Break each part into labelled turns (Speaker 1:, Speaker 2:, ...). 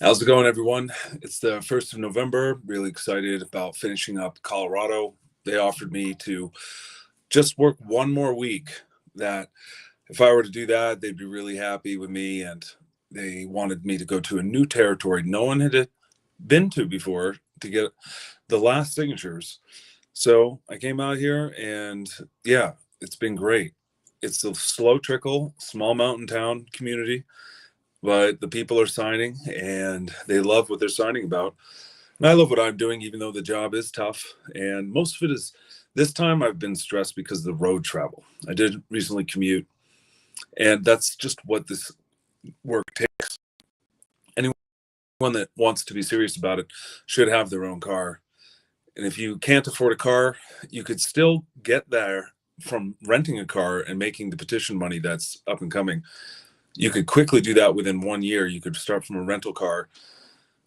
Speaker 1: How's it going, everyone? It's the 1st of November. Really excited about finishing up Colorado. They offered me to just work one more week. That if I were to do that, they'd be really happy with me. And they wanted me to go to a new territory no one had been to before to get the last signatures. So I came out here and yeah, it's been great. It's a slow trickle, small mountain town community, but the people are signing and they love what they're signing about. And I love what I'm doing, even though the job is tough. And most of it is this time I've been stressed because of the road travel. I did recently commute, and that's just what this work takes. Anyone that wants to be serious about it should have their own car. And if you can't afford a car, you could still get there from renting a car and making the petition money that's up and coming. You could quickly do that within 1 year. You could start from a rental car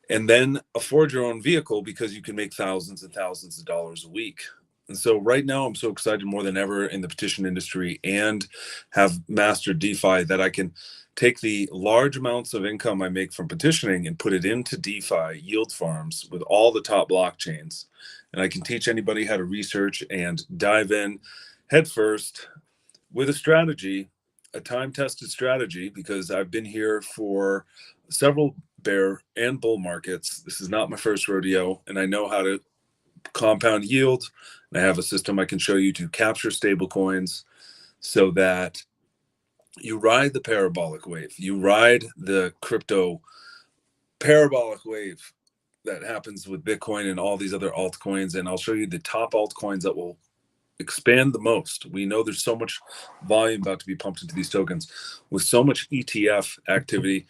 Speaker 1: and then afford your own vehicle because you can make thousands and thousands of dollars a week. And so right now I'm so excited more than ever in the petition industry and have mastered DeFi that I can take the large amounts of income I make from petitioning and put it into DeFi yield farms with all the top blockchains. And I can teach anybody how to research and dive in headfirst with a strategy, a time-tested strategy, because I've been here for several bear and bull markets. This is not my first rodeo, and I know how to compound yield. And I have a system I can show you to capture stable coins so that you ride the parabolic wave. You ride the crypto parabolic wave that happens with Bitcoin and all these other altcoins. And I'll show you the top altcoins that will expand the most. We know there's so much volume about to be pumped into these tokens with so much ETF activity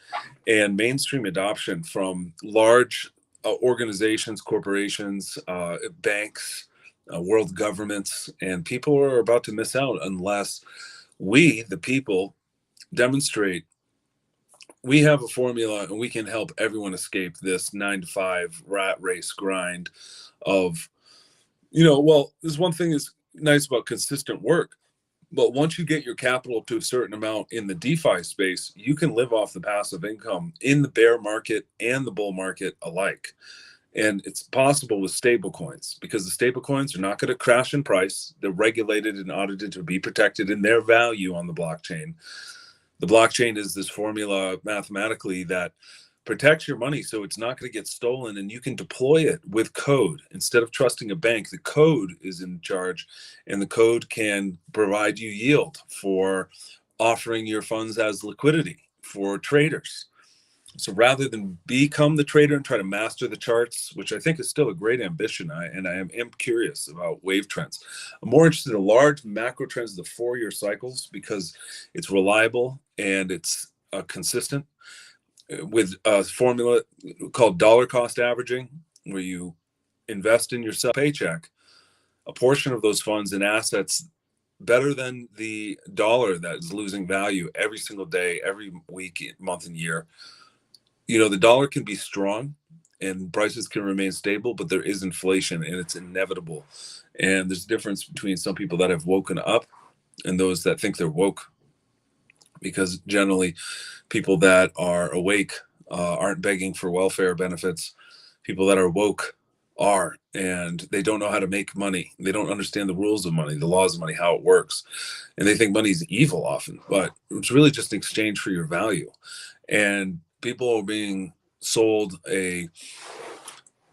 Speaker 1: and mainstream adoption from large organizations, corporations, banks, world governments, and people are about to miss out unless we, the people, demonstrate we have a formula and we can help everyone escape this 9 to 5 rat race grind of, well, there's one thing that's nice about consistent work, but once you get your capital up to a certain amount in the DeFi space, you can live off the passive income in the bear market and the bull market alike. And it's possible with stable coins because the stable coins are not going to crash in price. They're regulated and audited to be protected in their value on the blockchain. The blockchain is this formula mathematically that protects your money so it's not going to get stolen, and you can deploy it with code instead of trusting a bank. The code is in charge, and the code can provide you yield for offering your funds as liquidity for traders. So rather than become the trader and try to master the charts, which I think is still a great ambition, I am curious about wave trends. I'm more interested in large macro trends of the 4-year cycles because it's reliable and it's consistent with a formula called dollar cost averaging, where you invest in yourself paycheck, a portion of those funds in assets better than the dollar that is losing value every single day, every week, month, and year. The dollar can be strong and prices can remain stable, but there is inflation and it's inevitable. And there's a difference between some people that have woken up and those that think they're woke, because generally people that are awake aren't begging for welfare benefits. People that are woke are, and they don't know how to make money. They don't understand the rules of money, the laws of money, how it works. And they think money is evil often, but it's really just an exchange for your value. And people are being sold a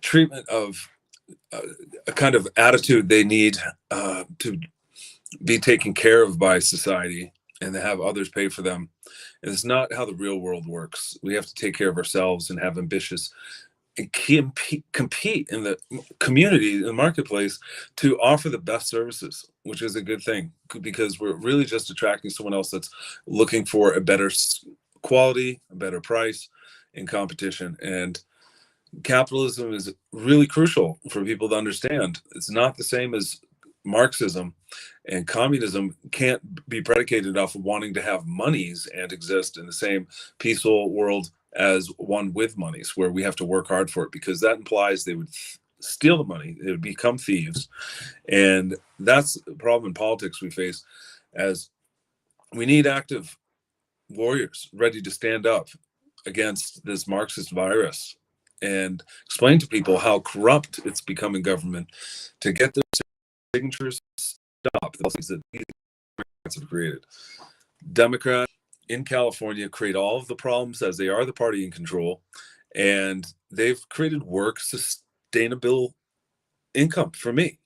Speaker 1: treatment of a kind of attitude they need to be taken care of by society and to have others pay for them. And it's not how the real world works. We have to take care of ourselves and have ambitious and compete in the community, in the marketplace, to offer the best services, which is a good thing because we're really just attracting someone else that's looking for a better quality, a better price in competition. And capitalism is really crucial for people to understand. It's not the same as Marxism, and communism can't be predicated off of wanting to have monies and exist in the same peaceful world as one with monies, where we have to work hard for it, because that implies they would steal the money, they would become thieves. And that's the problem in politics we face, as we need active warriors ready to stand up against this Marxist virus and explain to people how corrupt it's become in government to get their signatures stop the things that these Democrats have created. Democrats in California create all of the problems as they are the party in control, and they've created work sustainable income for me.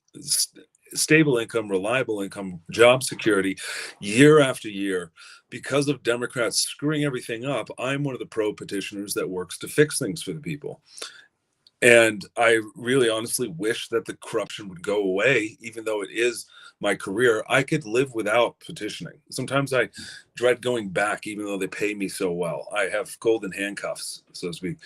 Speaker 1: Stable income, reliable income, job security year after year. Because of Democrats screwing everything up, I'm one of the pro petitioners that works to fix things for the people. And I really honestly wish that the corruption would go away, even though it is my career. I could live without petitioning. Sometimes I dread going back, even though they pay me so well. I have golden handcuffs, so to speak,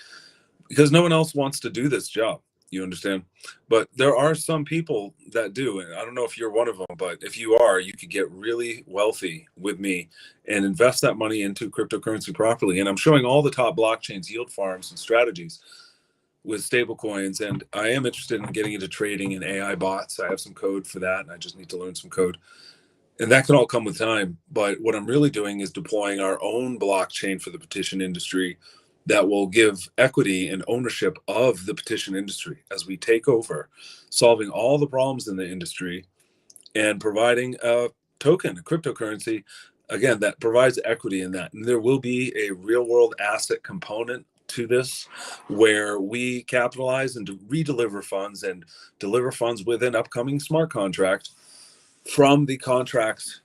Speaker 1: because no one else wants to do this job. You understand? But there are some people that do. And I don't know if you're one of them, but if you are, you could get really wealthy with me and invest that money into cryptocurrency properly. And I'm showing all the top blockchains, yield farms, and strategies with stable coins. And I am interested in getting into trading in AI bots. I have some code for that, and I just need to learn some code. And that can all come with time. But what I'm really doing is deploying our own blockchain for the petition industry that will give equity and ownership of the petition industry as we take over, solving all the problems in the industry and providing a token, a cryptocurrency, again, that provides equity in that. And there will be a real world asset component to this where we capitalize and redeliver funds and deliver funds with an upcoming smart contract from the contracts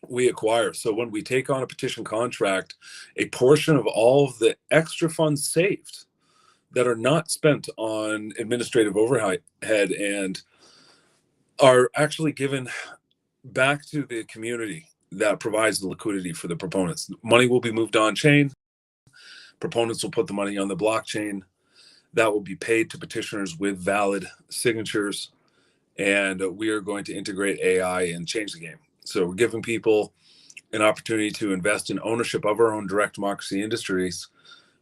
Speaker 1: we acquire. So when we take on a petition contract, a portion of all of the extra funds saved that are not spent on administrative overhead and are actually given back to the community that provides the liquidity for the proponents. Money will be moved on chain. Proponents will put the money on the blockchain. That will be paid to petitioners with valid signatures. And we are going to integrate AI and change the game. So we're giving people an opportunity to invest in ownership of our own direct democracy industries,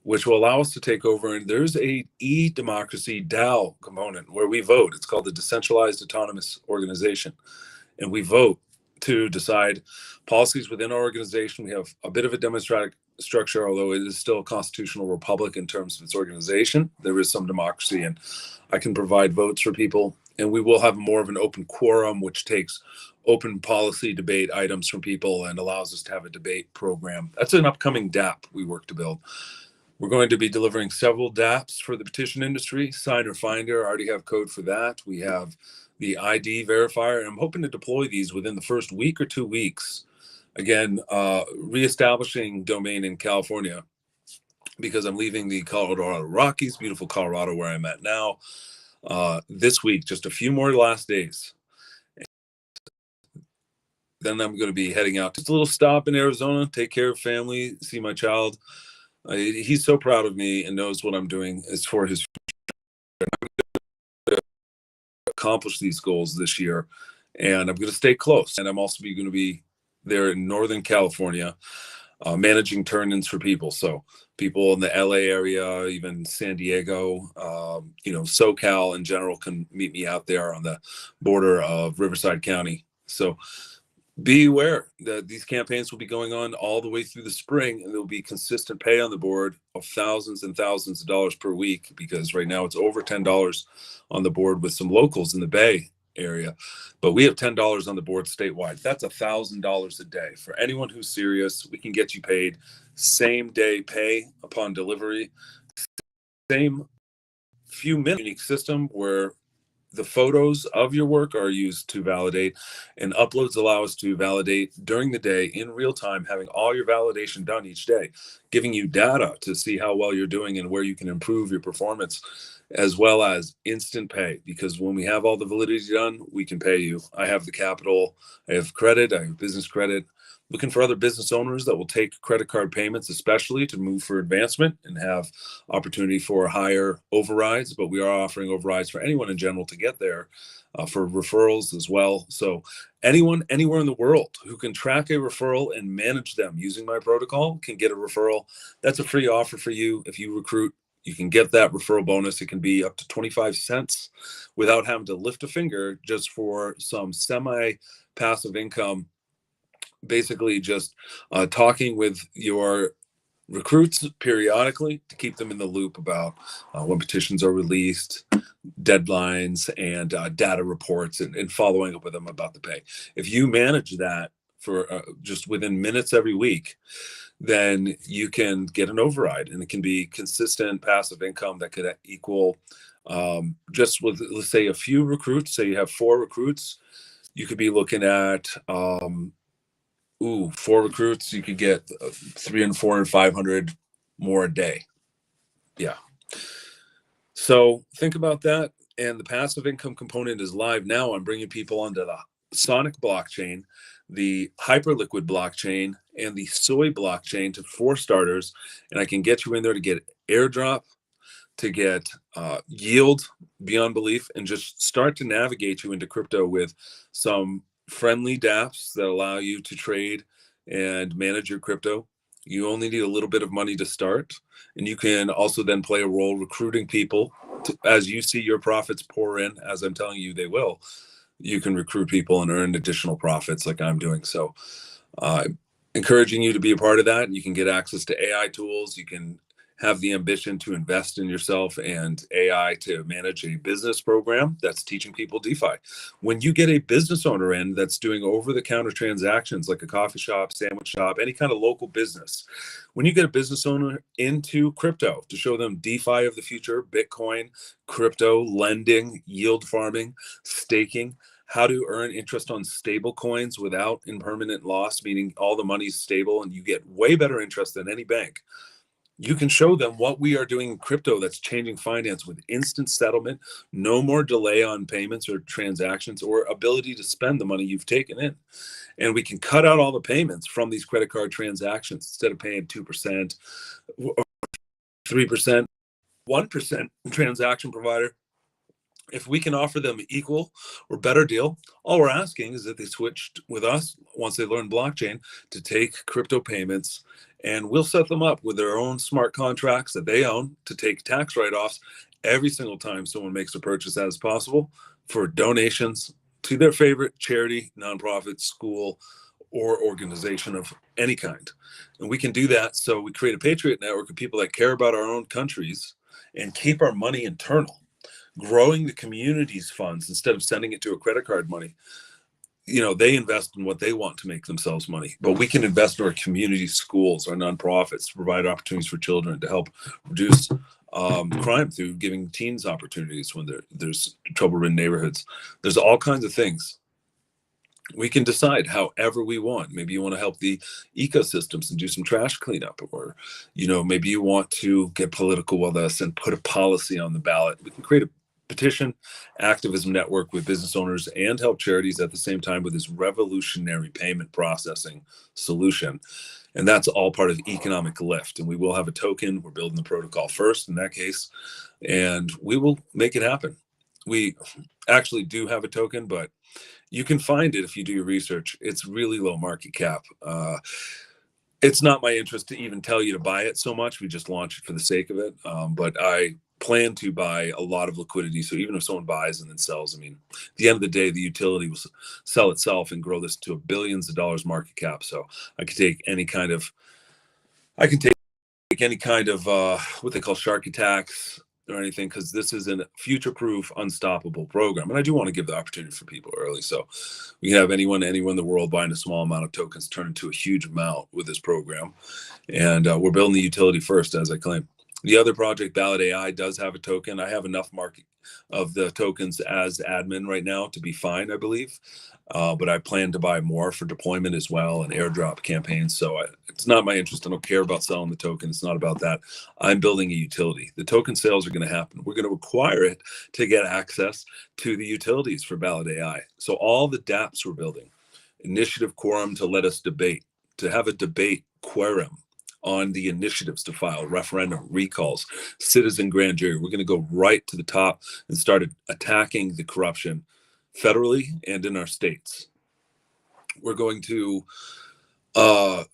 Speaker 1: which will allow us to take over. And there's a e-democracy DAO component where we vote. It's called the Decentralized Autonomous Organization. And we vote to decide policies within our organization. We have a bit of a democratic structure, although it is still a constitutional republic in terms of its organization. There is some democracy, and I can provide votes for people. And we will have more of an open quorum, which takes open policy debate items from people and allows us to have a debate program. That's an upcoming DApp we work to build. We're going to be delivering several DApps for the petition industry. Signer Finder, I already have code for that. We have the ID verifier, and I'm hoping to deploy these within the first week or 2 weeks. Again, reestablishing domain in California because I'm leaving the Colorado Rockies, beautiful Colorado where I'm at now, this week, just a few more last days. Then I'm going to be heading out. Just a little stop in Arizona, take care of family, see my child. He's so proud of me and knows what I'm doing is for his future. I'm going to accomplish these goals this year, and I'm going to stay close. And I'm also going to be there in Northern California, managing turn-ins for people. So people in the LA area, even San Diego, SoCal in general can meet me out there on the border of Riverside County. So be aware that these campaigns will be going on all the way through the spring, and there will be consistent pay on the board of thousands and thousands of dollars per week, because right now it's over $10 on the board with some locals in the Bay area. But we have $10 on the board statewide. That's $1,000 a day. For anyone who's serious, we can get you paid same day pay upon delivery. Same few minute unique system where the photos of your work are used to validate, and uploads allow us to validate during the day in real time, having all your validation done each day, giving you data to see how well you're doing and where you can improve your performance, as well as instant pay. Because when we have all the validity done, we can pay you. I have the capital, I have credit, I have business credit. Looking for other business owners that will take credit card payments, especially to move for advancement and have opportunity for higher overrides. But we are offering overrides for anyone in general to get there, for referrals as well. So anyone, anywhere in the world who can track a referral and manage them using my protocol can get a referral. That's a free offer for you. If you recruit, you can get that referral bonus. It can be up to 25 cents without having to lift a finger, just for some semi-passive income. Basically just talking with your recruits periodically to keep them in the loop about when petitions are released, deadlines, and data reports, and following up with them about the pay. If you manage that for just within minutes every week, then you can get an override, and it can be consistent passive income that could equal just with, let's say, a few recruits. Say you have 4 recruits, you could be looking at 4 recruits, you could get 3 and 4 and 500 more a day. Yeah. So think about that. And the passive income component is live now. I'm bringing people onto the Sonic blockchain, the Hyperliquid blockchain, and the Soy blockchain for starters. And I can get you in there to get airdrop, to get yield beyond belief, and just start to navigate you into crypto with some friendly dApps that allow you to trade and manage your crypto. You only need a little bit of money to start, and you can also then play a role recruiting people as you see your profits pour in, as I'm telling you they will. You can recruit people and earn additional profits like I'm doing. So encouraging you to be a part of that. And you can get access to AI tools. You can have the ambition to invest in yourself and AI to manage a business program that's teaching people DeFi. When you get a business owner in that's doing over-the-counter transactions like a coffee shop, sandwich shop, any kind of local business, when you get a business owner into crypto to show them DeFi of the future, Bitcoin, crypto, lending, yield farming, staking, how to earn interest on stable coins without impermanent loss, meaning all the money's stable and you get way better interest than any bank. You can show them what we are doing in crypto that's changing finance with instant settlement, no more delay on payments or transactions, or ability to spend the money you've taken in. And we can cut out all the payments from these credit card transactions instead of paying 2% or 3%, 1% transaction provider. If we can offer them equal or better deal, all we're asking is that they switched with us once they learn blockchain to take crypto payments, and we'll set them up with their own smart contracts that they own to take tax write-offs every single time someone makes a purchase as possible for donations to their favorite charity, nonprofit, school, or organization of any kind. And we can do that. So we create a patriot network of people that care about our own countries and keep our money internal, growing the community's funds instead of sending it to a credit card money. You know, they invest in what they want to make themselves money, but we can invest in our community schools, our nonprofits, to provide opportunities for children, to help reduce crime through giving teens opportunities when there's trouble in neighborhoods. There's all kinds of things. We can decide however we want. Maybe you want to help the ecosystems and do some trash cleanup, or, you know, maybe you want to get political with us and put a policy on the ballot. We can create a petition activism network with business owners and help charities at the same time with this revolutionary payment processing solution. And that's all part of economic lift. And we will have a token. We're building the protocol first in that case, and we will make it happen. We actually do have a token, but you can find it if you do your research. It's really low market cap. It's not my interest to even tell you to buy it so much. We just launch it for the sake of it. But I plan to buy a lot of liquidity. So even if someone buys and then sells, I mean, at the end of the day, the utility will sell itself and grow this to billions of dollars market cap. So I can take any kind of, what they call shark attacks or anything, because this is a future-proof, unstoppable program. And I do want to give the opportunity for people early. So we can have anyone in the world buying a small amount of tokens turn into a huge amount with this program. And we're building the utility first, as I claim. The other project, BallotAI, does have a token. I have enough market of the tokens as admin right now to be fine, I believe. But I plan to buy more for deployment as well and airdrop campaigns. So it's not my interest. I don't care about selling the token. It's not about that. I'm building a utility. The token sales are going to happen. We're going to require it to get access to the utilities for BallotAI. So all the dApps we're building, initiative quorum to let us debate, to have a debate quorum on the initiatives to file, referendum, recalls, citizen grand jury. We're going to go right to the top and start attacking the corruption federally and in our states. We're going to follow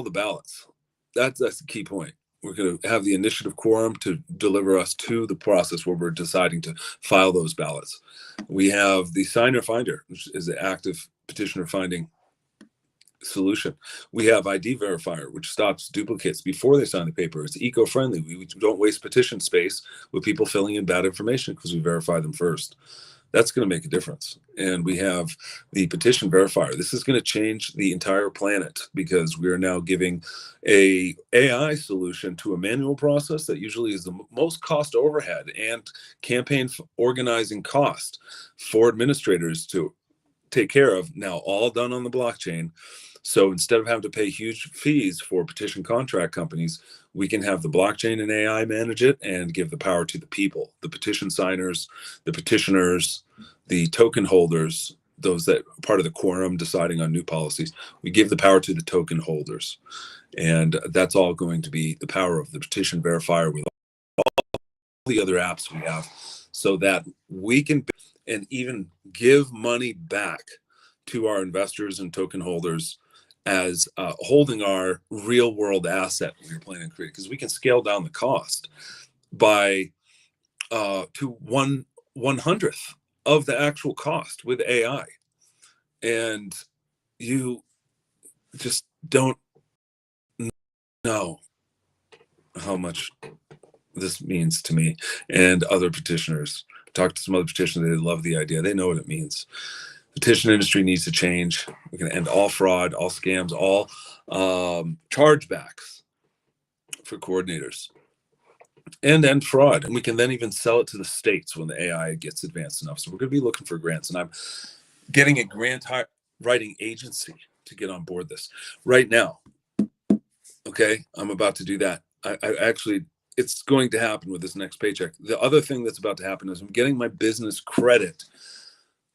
Speaker 1: the ballots. That's the key point. We're going to have the initiative quorum to deliver us to the process where we're deciding to file those ballots. We have the signer finder, which is the active petitioner finding solution. We have ID verifier, which stops duplicates before they sign the paper. It's eco-friendly. We don't waste petition space with people filling in bad information because we verify them first. That's going to make a difference. And we have the petition verifier. This is going to change the entire planet because we are now giving a AI solution to a manual process that usually is the most cost overhead and campaign organizing cost for administrators to take care of, now all done on the blockchain. So instead of having to pay huge fees for petition contract companies, we can have the blockchain and AI manage it and give the power to the people, the petition signers, the petitioners, the token holders, those that are part of the quorum deciding on new policies. We give the power to the token holders. And that's all going to be the power of the petition verifier with all the other apps we have, so that we can and even give money back to our investors and token holders as holding our real world asset we're planning to create, because we can scale down the cost by to 1/100th of the actual cost with AI. And you just don't know how much this means to me and other petitioners. Talk to some other petitioners, they love the idea. They know what it means. The petition industry needs to change. We're going to end all fraud, all scams, all chargebacks for coordinators, and end fraud. And we can then even sell it to the states when the AI gets advanced enough. So we're going to be looking for grants. And I'm getting a grant writing agency to get on board this right now. Okay, I'm about to do that. I actually, it's going to happen with this next paycheck. The other thing that's about to happen is I'm getting my business credit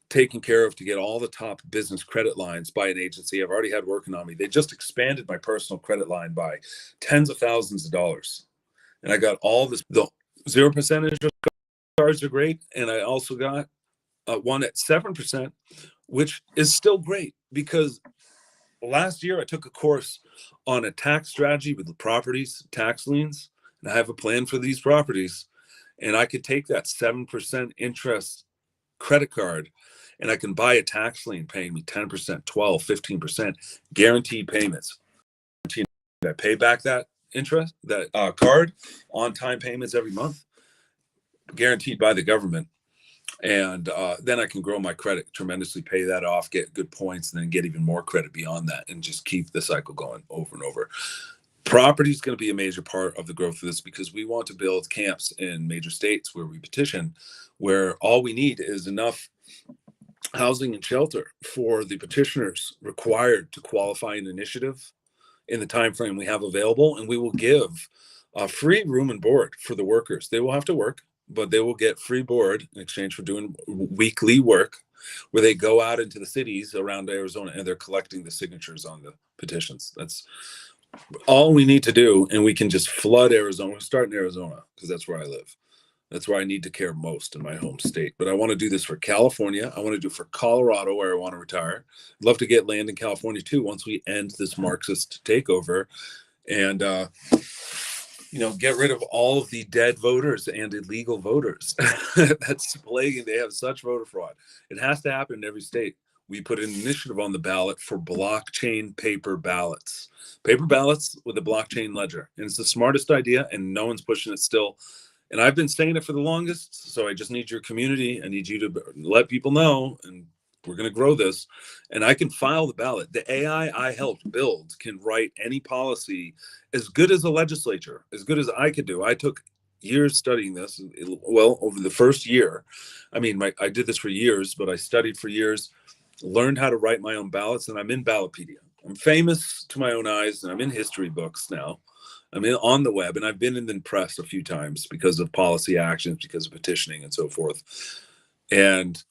Speaker 1: taken care of to get all the top business credit lines by an agency I've already had working on me. They just expanded my personal credit line by tens of thousands of dollars. And I got all this, the 0% interest cards are great. And I also got one at 7%, which is still great because last year I took a course on a tax strategy with the properties, tax liens, and I have a plan for these properties. And I could take that 7% interest credit card and I can buy a tax lien paying me 10%, 12, 15% guaranteed payments. I pay back that interest, that card on time payments every month, guaranteed by the government. And then I can grow my credit tremendously, pay that off, get good points, and then get even more credit beyond that and just keep the cycle going over and over. Property is going to be a major part of the growth of this because we want to build camps in major states where we petition, where all we need is enough housing and shelter for the petitioners required to qualify an initiative in the time frame we have available, and we will give free room and board for the workers. They will have to work, but they will get free board in exchange for doing weekly work where they go out into the cities around Arizona and they're collecting the signatures on the petitions. That's all we need to do, and we can just flood Arizona. We'll start in Arizona because that's where I live. That's where I need to care most in my home state. But I want to do this for California. I want to do it for Colorado, where I want to retire. I'd love to get land in California too once we end this Marxist takeover, and get rid of all of the dead voters and illegal voters. That's plaguing. They have such voter fraud. It has to happen in every state. We put an initiative on the ballot for blockchain paper ballots. Paper ballots with a blockchain ledger. And it's the smartest idea, and no one's pushing it still. And I've been saying it for the longest, so I just need your community. I need you to let people know, and we're going to grow this. And I can file the ballot. The AI I helped build can write any policy as good as a legislature, as good as I could do. I took years studying this. Well, over the first year, I did this for years, but I studied for years, learned how to write my own ballots, and I'm in Ballotpedia. I'm famous to my own eyes, and I'm in history books now. I'm on the web, and I've been in the press a few times because of policy actions, because of petitioning and so forth. And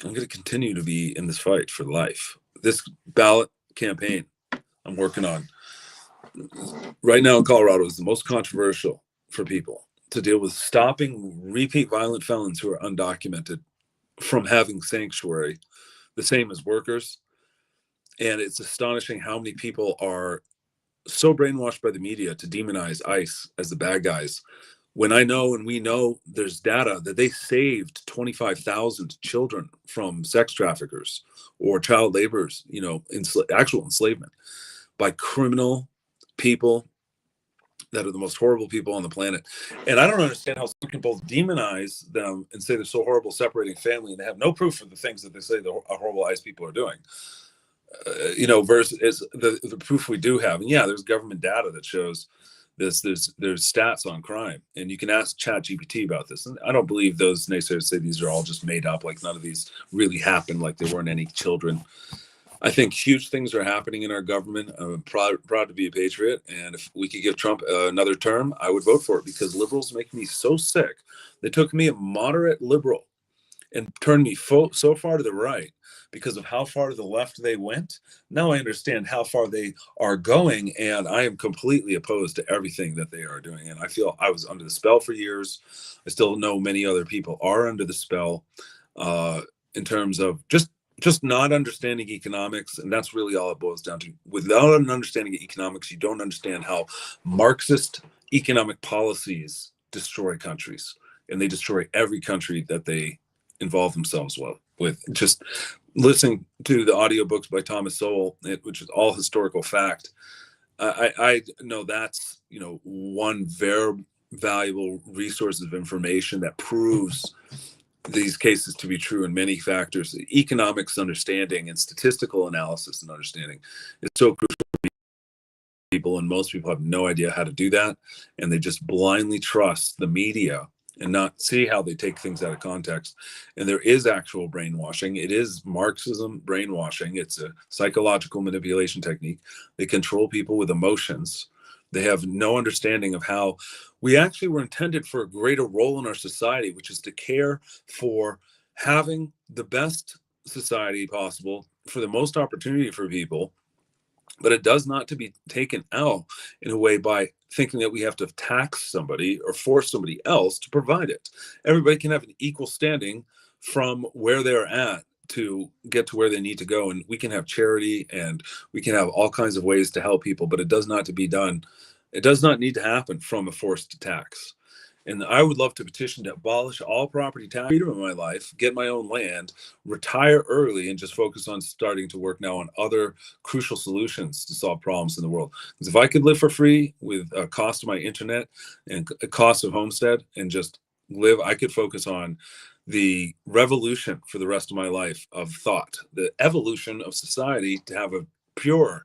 Speaker 1: I'm going to continue to be in this fight for life. This ballot campaign I'm working on right now in Colorado is the most controversial for people to deal with, stopping repeat violent felons who are undocumented from having sanctuary, the same as workers. And it's astonishing how many people are so brainwashed by the media to demonize ICE as the bad guys, when I know and we know there's data that they saved 25,000 children from sex traffickers or child laborers, actual enslavement by criminal people that are the most horrible people on the planet. And I don't understand how some can both demonize them and say they're so horrible, separating family, and they have no proof for the things that they say the horrible ICE people are doing. Versus the proof we do have. And yeah, there's government data that shows this. There's stats on crime, and you can ask ChatGPT about this. And I don't believe those naysayers say these are all just made up, like none of these really happened, like there weren't any children. I think huge things are happening in our government. I'm proud to be a patriot. And if we could give Trump another term, I would vote for it, because liberals make me so sick. They took me, a moderate liberal, and turned me so far to the right because of how far to the left they went. Now I understand how far they are going, and I am completely opposed to everything that they are doing. And I feel I was under the spell for years. I still know many other people are under the spell in terms of just not understanding economics. And that's really all it boils down to. Without an understanding of economics, you don't understand how Marxist economic policies destroy countries, and they destroy every country that they involve themselves with. Just listening to the audiobooks by Thomas Sowell, which is all historical fact, I know that's one very valuable resource of information that proves these cases to be true in many factors. Economics understanding and statistical analysis and understanding is so crucial for people, and most people have no idea how to do that, and they just blindly trust the media and not see how they take things out of context. And there is actual brainwashing. It is Marxism brainwashing. It's a psychological manipulation technique. They control people with emotions. They have no understanding of how we actually were intended for a greater role in our society, which is to care for having the best society possible, for the most opportunity for people. But it does not to be taken out in a way by thinking that we have to tax somebody or force somebody else to provide it. Everybody can have an equal standing from where they're at to get to where they need to go. And we can have charity, and we can have all kinds of ways to help people, but it does not to be done. It does not need to happen from a forced tax. And I would love to petition to abolish all property tax, freedom in my life, get my own land, retire early, and just focus on starting to work now on other crucial solutions to solve problems in the world. Because if I could live for free with a cost of my internet and a cost of homestead and just live, I could focus on the revolution for the rest of my life of thought, the evolution of society to have a pure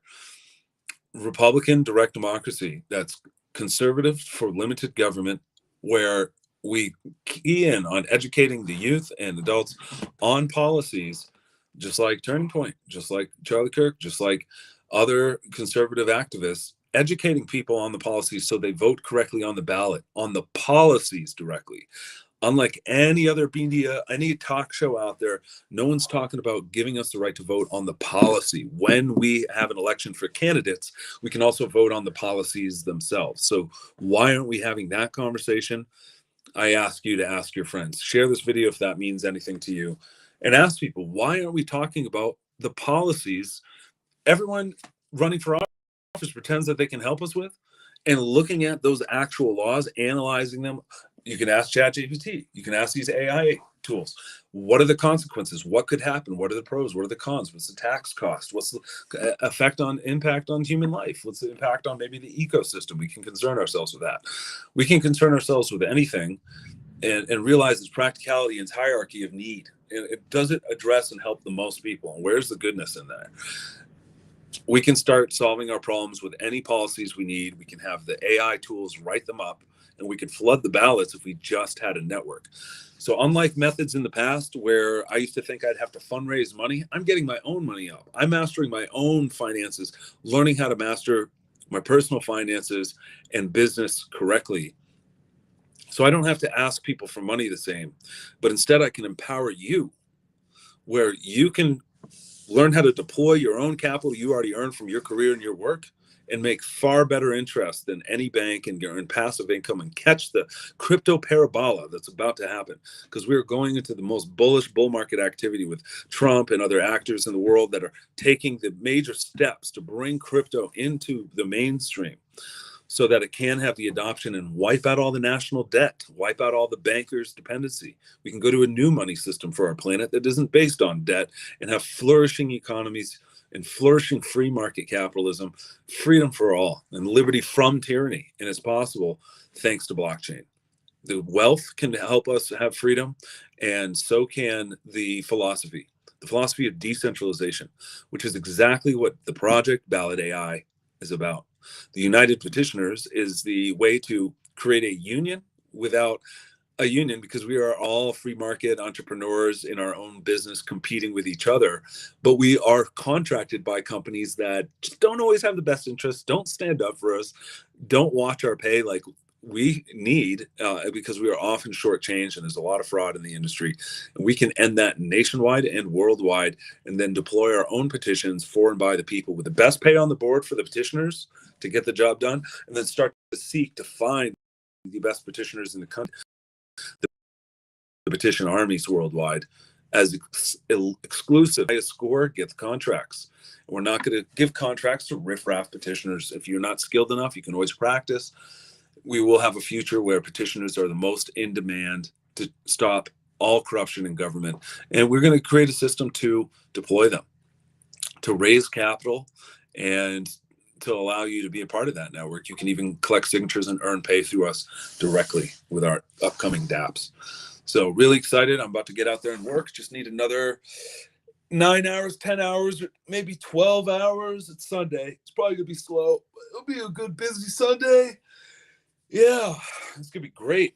Speaker 1: Republican direct democracy that's conservative for limited government, where we key in on educating the youth and adults on policies, just like Turning Point, just like Charlie Kirk, just like other conservative activists, educating people on the policies so they vote correctly on the ballot, on the policies directly. Unlike any other media, any talk show out there, no one's talking about giving us the right to vote on the policy. When we have an election for candidates, we can also vote on the policies themselves. So why aren't we having that conversation? I ask you to ask your friends. Share this video if that means anything to you. And ask people, why aren't we talking about the policies everyone running for office pretends that they can help us with? And looking at those actual laws, analyzing them. You can ask ChatGPT. You can ask these AI tools. What are the consequences? What could happen? What are the pros? What are the cons? What's the tax cost? What's the impact on human life? What's the impact on maybe the ecosystem? We can concern ourselves with that. We can concern ourselves with anything and realize its practicality and hierarchy of need. And does it address and help the most people? And where's the goodness in that? We can start solving our problems with any policies we need. We can have the AI tools write them up, and we could flood the ballots if we just had a network. So unlike methods in the past where I used to think I'd have to fundraise money, I'm getting my own money up. I'm mastering my own finances, learning how to master my personal finances and business correctly. So I don't have to ask people for money the same, but instead I can empower you, where you can learn how to deploy your own capital you already earned from your career and your work, and make far better interest than any bank, and earn passive income and catch the crypto parabola that's about to happen. Because we're going into the most bullish bull market activity with Trump and other actors in the world that are taking the major steps to bring crypto into the mainstream. so that it can have the adoption and wipe out all the national debt, wipe out all the bankers' dependency. We can go to a new money system for our planet that isn't based on debt and have flourishing economies and flourishing free market capitalism, freedom for all, and liberty from tyranny. And it's possible thanks to blockchain. The wealth can help us have freedom, and so can the philosophy of decentralization, which is exactly what the project BallotAI is about. The United Petitioners is the way to create a union without a union, because we are all free market entrepreneurs in our own business competing with each other, but we are contracted by companies that just don't always have the best interests, don't stand up for us, don't watch our pay like we need, because we are often shortchanged and there's a lot of fraud in the industry. And we can end that nationwide and worldwide, and then deploy our own petitions for and by the people with the best pay on the board for the petitioners to get the job done, and then start to seek to find the best petitioners in the country, the petition armies worldwide, as exclusive. Highest score gets contracts. And we're not going to give contracts to riffraff petitioners. If you're not skilled enough, you can always practice. We will have a future where petitioners are the most in demand to stop all corruption in government. And we're going to create a system to deploy them, to raise capital, and to allow you to be a part of that network. You can even collect signatures and earn pay through us directly with our upcoming dApps. So really excited. I'm about to get out there and work. Just need another 9 hours, 10 hours, maybe 12 hours. It's Sunday. It's probably going to be slow, but it'll be a good, busy Sunday. Yeah, it's going to be great.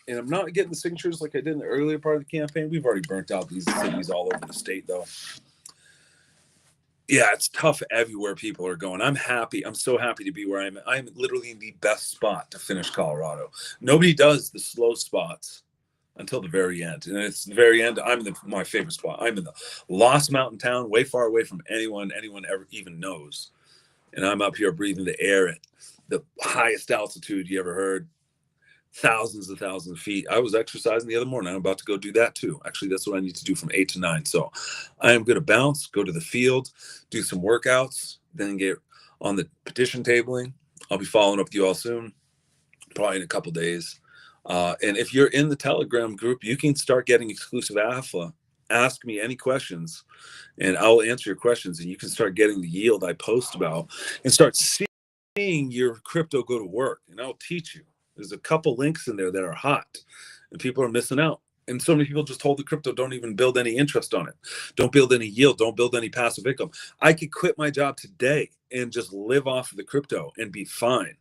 Speaker 1: And I'm not getting the signatures like I did in the earlier part of the campaign. We've already burnt out these cities all over the state, though. Yeah, it's tough everywhere people are going. I'm happy. I'm so happy to be where I'm. I'm literally in the best spot to finish Colorado. Nobody does the slow spots until the very end. And it's the very end. I'm in my favorite spot. I'm in the Lost Mountain town, way far away from anyone ever even knows. And I'm up here breathing the air at the highest altitude you ever heard. Thousands of feet. I was exercising the other morning. I'm about to go do that too. Actually, that's what I need to do from 8 to 9. So I am going to bounce, go to the field, do some workouts, then get on the petition tabling. I'll be following up with you all soon, probably in a couple days. And if you're in the Telegram group, you can start getting exclusive alpha. Ask me any questions and I'll answer your questions, and you can start getting the yield I post about and start seeing your crypto go to work. And I'll teach you. There's a couple links in there that are hot and people are missing out. And so many people just hold the crypto, don't even build any interest on it. Don't build any yield. Don't build any passive income. I could quit my job today and just live off of the crypto and be fine.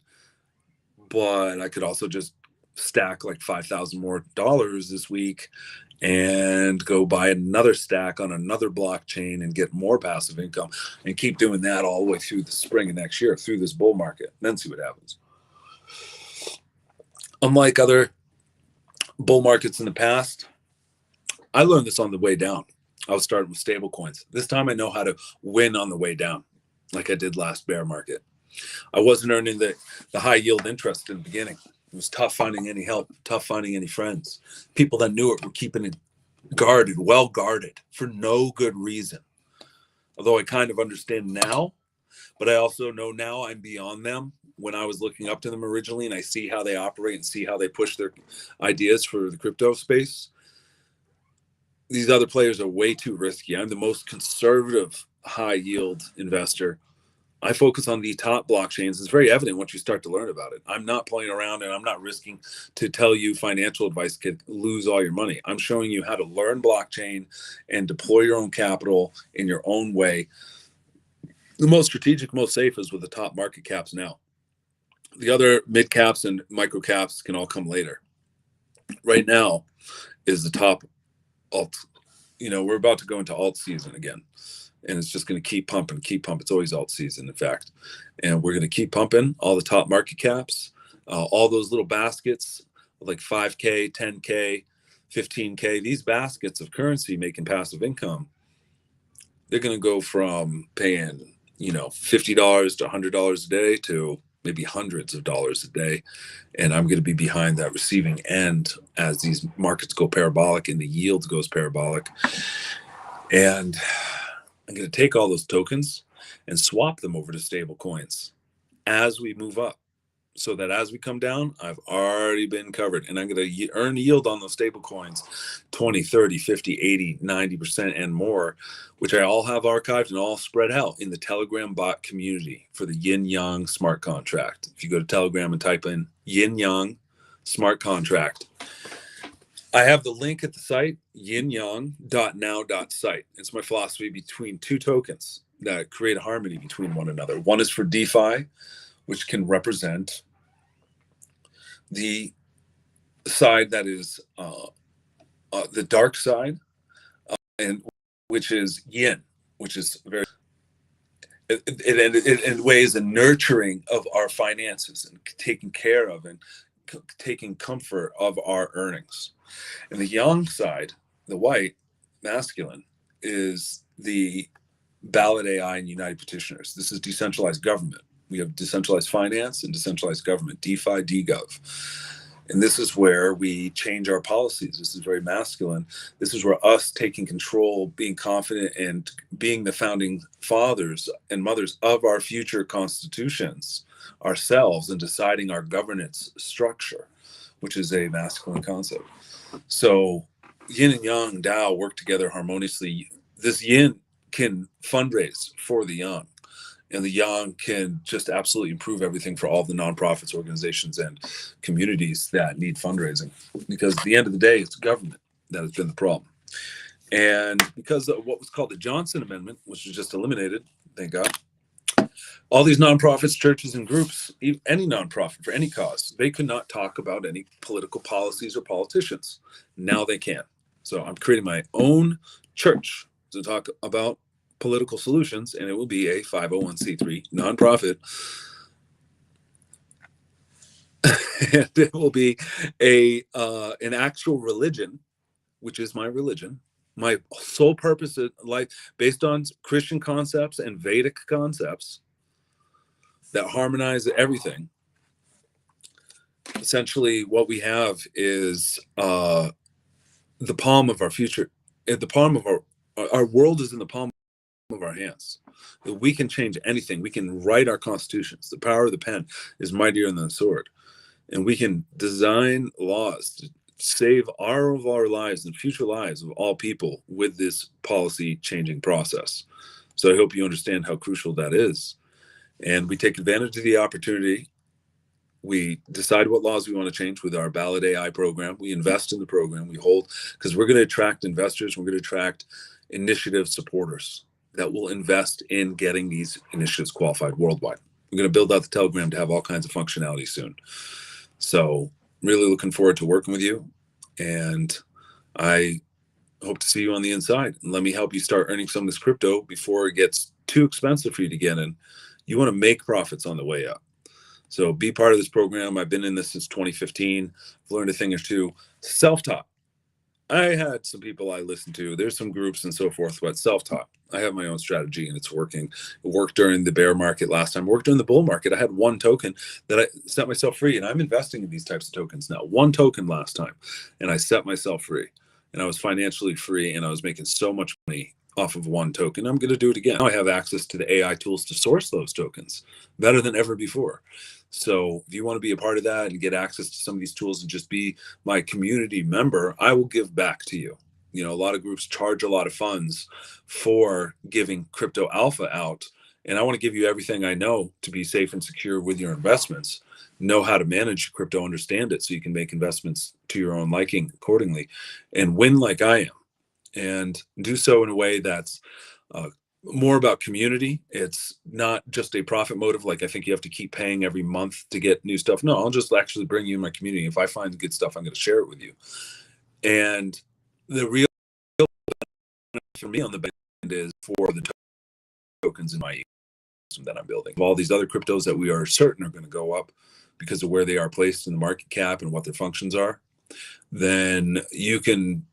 Speaker 1: But I could also just stack like $5,000 more this week and go buy another stack on another blockchain and get more passive income and keep doing that all the way through the spring of next year, through this bull market, and then see what happens. Unlike other bull markets in the past, I learned this on the way down. I was starting with stable coins. This time I know how to win on the way down, like I did last bear market. I wasn't earning the high yield interest in the beginning. It was tough finding any help, tough finding any friends. People that knew it were keeping it guarded, well guarded, for no good reason. Although I kind of understand now, but I also know now I'm beyond them. When I was looking up to them originally and I see how they operate and see how they push their ideas for the crypto space, these other players are way too risky. I'm the most conservative high yield investor. I focus on the top blockchains. It's very evident once you start to learn about it. I'm not playing around and I'm not risking to tell you financial advice could lose all your money. I'm showing you how to learn blockchain and deploy your own capital in your own way. The most strategic, most safe is with the top market caps now. The other mid caps and micro caps can all come later. Right now is the top alt. We're about to go into alt season again. And it's just going to keep pumping. It's always alt season, in fact. And we're going to keep pumping all the top market caps, all those little baskets, like 5K, 10K, 15K. These baskets of currency making passive income, they're going to go from paying, $50 to $100 a day to maybe hundreds of dollars a day. And I'm going to be behind that receiving end as these markets go parabolic and the yield goes parabolic. And I'm going to take all those tokens and swap them over to stable coins as we move up. so that as we come down, I've already been covered, and I'm going to earn yield on those stable coins 20, 30, 50, 80, 90% and more, which I all have archived and all spread out in the Telegram bot community for the Yin Yang smart contract. If you go to Telegram and type in Yin Yang smart contract, I have the link at the site, yinyang.now.site. It's my philosophy between two tokens that create a harmony between one another. One is for DeFi, which can represent the side that is the dark side, and which is yin, which is very in ways a nurturing of our finances and taking care of and taking comfort of our earnings. And the yang side, the white masculine, is the BallotAI and United Petitioners. This is decentralized government. We have decentralized finance and decentralized government, DeFi, DGov. And this is where we change our policies. This is very masculine. This is where us taking control, being confident, and being the founding fathers and mothers of our future constitutions ourselves, and deciding our governance structure, which is a masculine concept. So yin and yang Tao work together harmoniously. This yin can fundraise for the yang, and the yang can just absolutely improve everything for all the nonprofits, organizations, and communities that need fundraising. Because at the end of the day, it's government that has been the problem. And because of what was called the Johnson Amendment, which was just eliminated, thank God, all these nonprofits, churches, and groups, any nonprofit for any cause, they could not talk about any political policies or politicians. Now they can. So I'm creating my own church to talk about political solutions, and it will be a 501c3 nonprofit. And it will be an actual religion, which is my religion. My sole purpose in life, based on Christian concepts and Vedic concepts that harmonize everything. Essentially, what we have is the palm of our future. At the palm of our world is in the palm of our hands. We can change anything. We can write our constitutions. The power of the pen is mightier than the sword. And we can design laws to save all of our lives and future lives of all people with this policy changing process. So I hope you understand how crucial that is. And we take advantage of the opportunity. We decide what laws we want to change with our BallotAI program. We invest in the program. We hold, because we're going to attract investors. We're going to attract initiative supporters that will invest in getting these initiatives qualified worldwide. We're going to build out the Telegram to have all kinds of functionality soon. So really looking forward to working with you. And I hope to see you on the inside. And let me help you start earning some of this crypto before it gets too expensive for you to get in. You want to make profits on the way up. So be part of this program. I've been in this since 2015. I've learned a thing or two. Self-taught. I had some people I listened to. There's some groups and so forth, but self-taught. I have my own strategy and it's working. It worked during the bear market last time. It worked during the bull market. I had one token that I set myself free, and I'm investing in these types of tokens now. One token last time, and I set myself free, and I was financially free, and I was making so much money off of one token. I'm going to do it again. Now I have access to the AI tools to source those tokens better than ever before. So if you want to be a part of that and get access to some of these tools and just be my community member, I will give back to you. You know, a lot of groups charge a lot of funds for giving crypto alpha out. And I want to give you everything I know to be safe and secure with your investments. Know how to manage crypto, understand it, so you can make investments to your own liking accordingly and win like I am. And do so in a way that's more about community. It's not just a profit motive. Like I think you have to keep paying every month to get new stuff. No, I'll just actually bring you in my community. If I find good stuff, I'm going to share it with you. And the real for me on the back end is for the tokens in my ecosystem that I'm building. All these other cryptos that we are certain are going to go up because of where they are placed in the market cap and what their functions are. Then you can,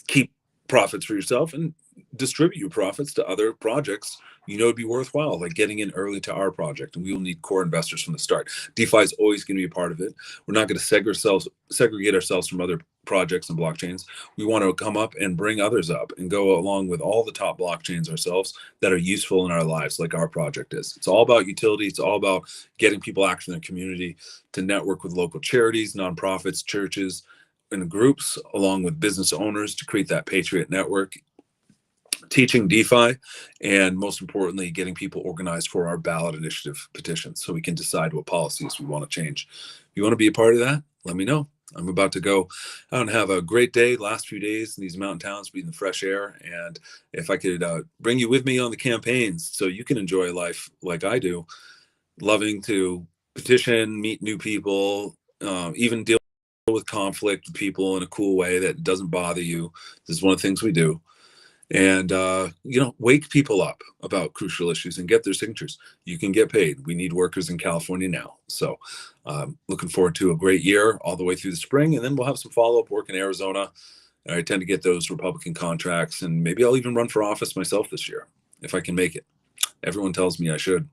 Speaker 1: keep profits for yourself and distribute your profits to other projects it'd be worthwhile, like getting in early to our project. And we will need core investors from the start. DeFi is always going to be a part of it. We're not going to segregate ourselves from other projects and blockchains. We want to come up and bring others up and go along with all the top blockchains ourselves that are useful in our lives, like our project is. It's all about utility. It's all about getting people active in the community, to network with local charities, nonprofits, churches, and groups, along with business owners, to create that Patriot network, teaching DeFi, and most importantly, getting people organized for our ballot initiative petitions so we can decide what policies we want to change. If you want to be a part of that, let me know. I'm about to go out and have a great day, last few days in these mountain towns, breathing the fresh air. And if I could bring you with me on the campaigns so you can enjoy life like I do, loving to petition, meet new people, even deal with conflict with people in a cool way that doesn't bother you. This is one of the things we do. And wake people up about crucial issues and get their signatures. You can get paid. We need workers in California now. So looking forward to a great year all the way through the spring, and then we'll have some follow-up work in Arizona. I tend to get those Republican contracts, and maybe I'll even run for office myself this year if I can make it. Everyone tells me I should,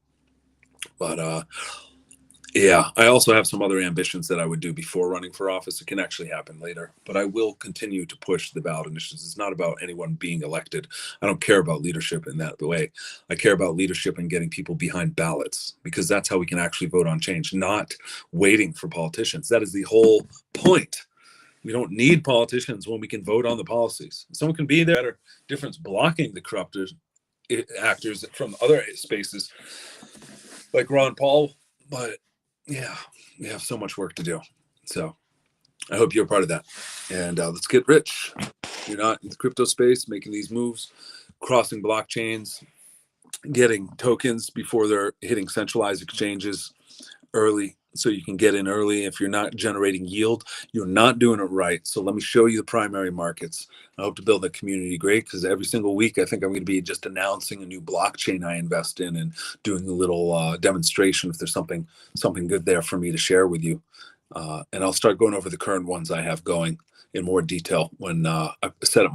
Speaker 1: but yeah, I also have some other ambitions that I would do before running for office. It can actually happen later, but I will continue to push the ballot initiatives. It's not about anyone being elected. I don't care about leadership in that way. I care about leadership and getting people behind ballots, because that's how we can actually vote on change, not waiting for politicians. That is the whole point. We don't need politicians when we can vote on the policies. Someone can be there, difference blocking the corrupt actors from other spaces like Ron Paul, but yeah, we have so much work to do. So I hope you're a part of that. And let's get rich. You're not in the crypto space, making these moves, crossing blockchains, getting tokens before they're hitting centralized exchanges early, so you can get in early. If you're not generating yield, you're not doing it right. So let me show you the primary markets. I hope to build a community great, because every single week I think I'm going to be just announcing a new blockchain I invest in and doing a little demonstration if there's something good there for me to share with you. And I'll start going over the current ones I have going in more detail when I set up